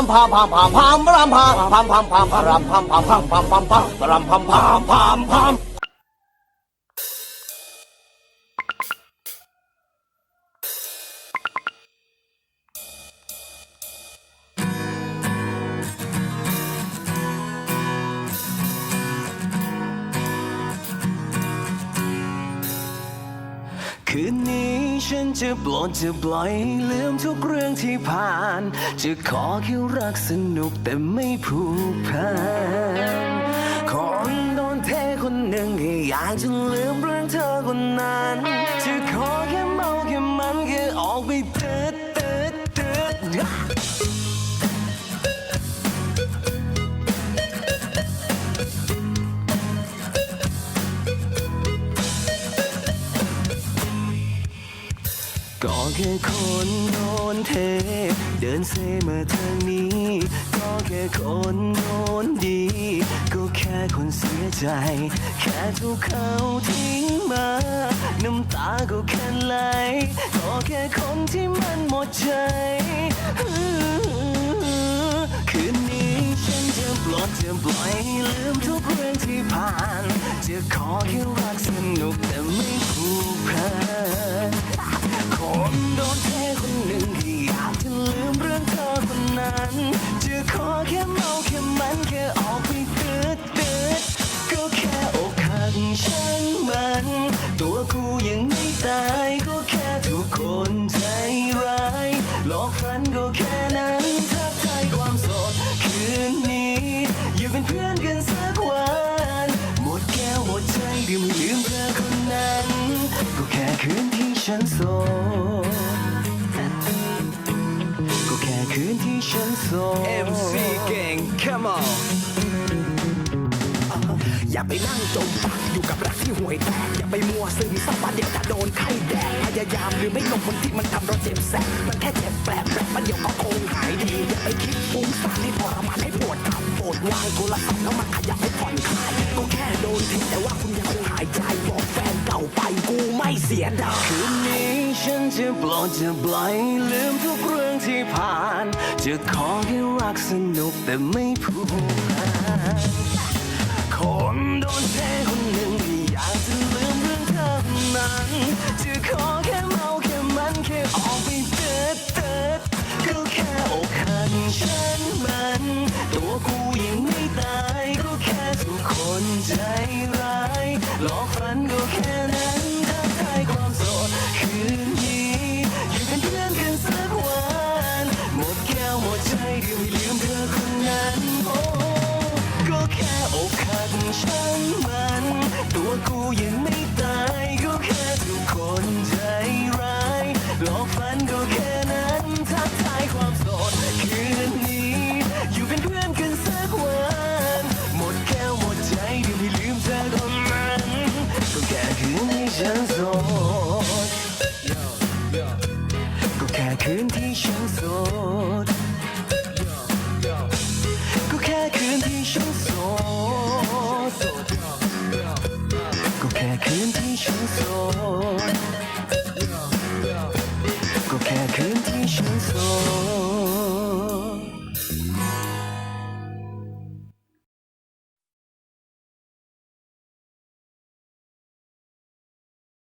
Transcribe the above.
มพามพามพามพามรำพามพามพามพามพามรำพามพามพามพามพามพามรำพามพามพามพามคืนนี้ฉันจะปลดจะปล่อยลืมทุกเรื่องที่ผ่านจะขอแค่รักสนุกแต่ไม่ผูกพันคนโดนเทคนหนึ่งแค่อยากจะลืมเรื่องเธอคนนั้นจะขอแค่เมาแค่มันแค่ออกไปเติร์ดเติร์ดเติร์ดก็แค่คนโดนเทเดินเซมาทางนี้ก็แค่คนโดนดีก็แค่คนเสียใจแค่ถูกเขาทิ้งมาน้ำตาก็แค่ไหลก็แค่คนที่มันหมดใจคืนนี้ฉันจะปลดจะปล่อยลืมทุกเรื่องที่ผ่านจะขอแค่รักสนุกแต่ไม่ผูกพันคนโดนเทคนหนึ่งที่อยากจะลืมเรื่องเธอคนนั้นจะขอแค่เมาแค่มันแค่ออกไปเติร์ดเติร์ดก็แค่อกหักช่างมันตัวกูยังไม่ตายก็แค่ทุกคนใจร้ายหลอกฝันก็แค่นั้นทักทายความโสดคืนนี้อยู่เป็นเพื่อนกันสักวันหมดแก้วหมดใจดื่มลืมเธอคนนั้นก็แค่คืนที่ฉันโสดก็แค่คืนที่ฉันโสด MC เก่ง Come on อย่าไปนั่งจมปักอยู่กับรักที่ห่วยแตกอย่าไปมัวซึมซับเดี๋ยวจะโดนไข้แดงพยายามหรือไม่ลงคนที่มันทำเราเจ็บแสบมันแค่เจ็บแปลบมันเดี๋ยวก็คงหายดีอย่าไปคิดฟุ้งซ่านให้ทรมานให้ปวดขับปวดวางโทรศัพท์แล้วมันขยับให้ผ่อนคลายก็แค่โดนทิ้งแต่ว่าคุณยังคงหายใจบอกแฟนเก่าไปกูไม่เสียดายคืนนี้ฉันจะปลดจะปล่อยลืมทุกเรื่องที่ผ่านจะขอแค่รักสนุกแต่ไม่ผูกพันคนโดนเทคนหนึ่งที่อยากจะลืมเรื่องเธอคนนั้นจะขอแค่เมาแค่มันแค่ออกไปเติร์ดเติร์ดก็แค่อกหักฉันมันตัวกูยังไม่ตายก็แค่ทุกคนใจร้ายหลอกฝันก็แค่นั้นทักทายความโสดคืนนี้อยู่เป็นเพื่อนกันสักวันหมดแก้วหมดใจเดี๋ยวลืมเธอคนนั้นก็แค่อกหักฉันมันตัวกูยังไม่ตายก็แค่ทุกคนใจร้ายหลอกฝันก็แค่นั้นทักทายความโสดคืนนี้อยู่เป็นเพื่อนกันสักวันหมดแก้วหมดใจเดี๋ยวไม่ลืมเธอคนนั้นก็แค่คืนที่ฉันโสดก็แค่คืนที่ฉันโสดก็แค่คืนที่ฉันโสดก็แค่คืนที่ฉันโสดก็แค่คืนที่ฉันโสด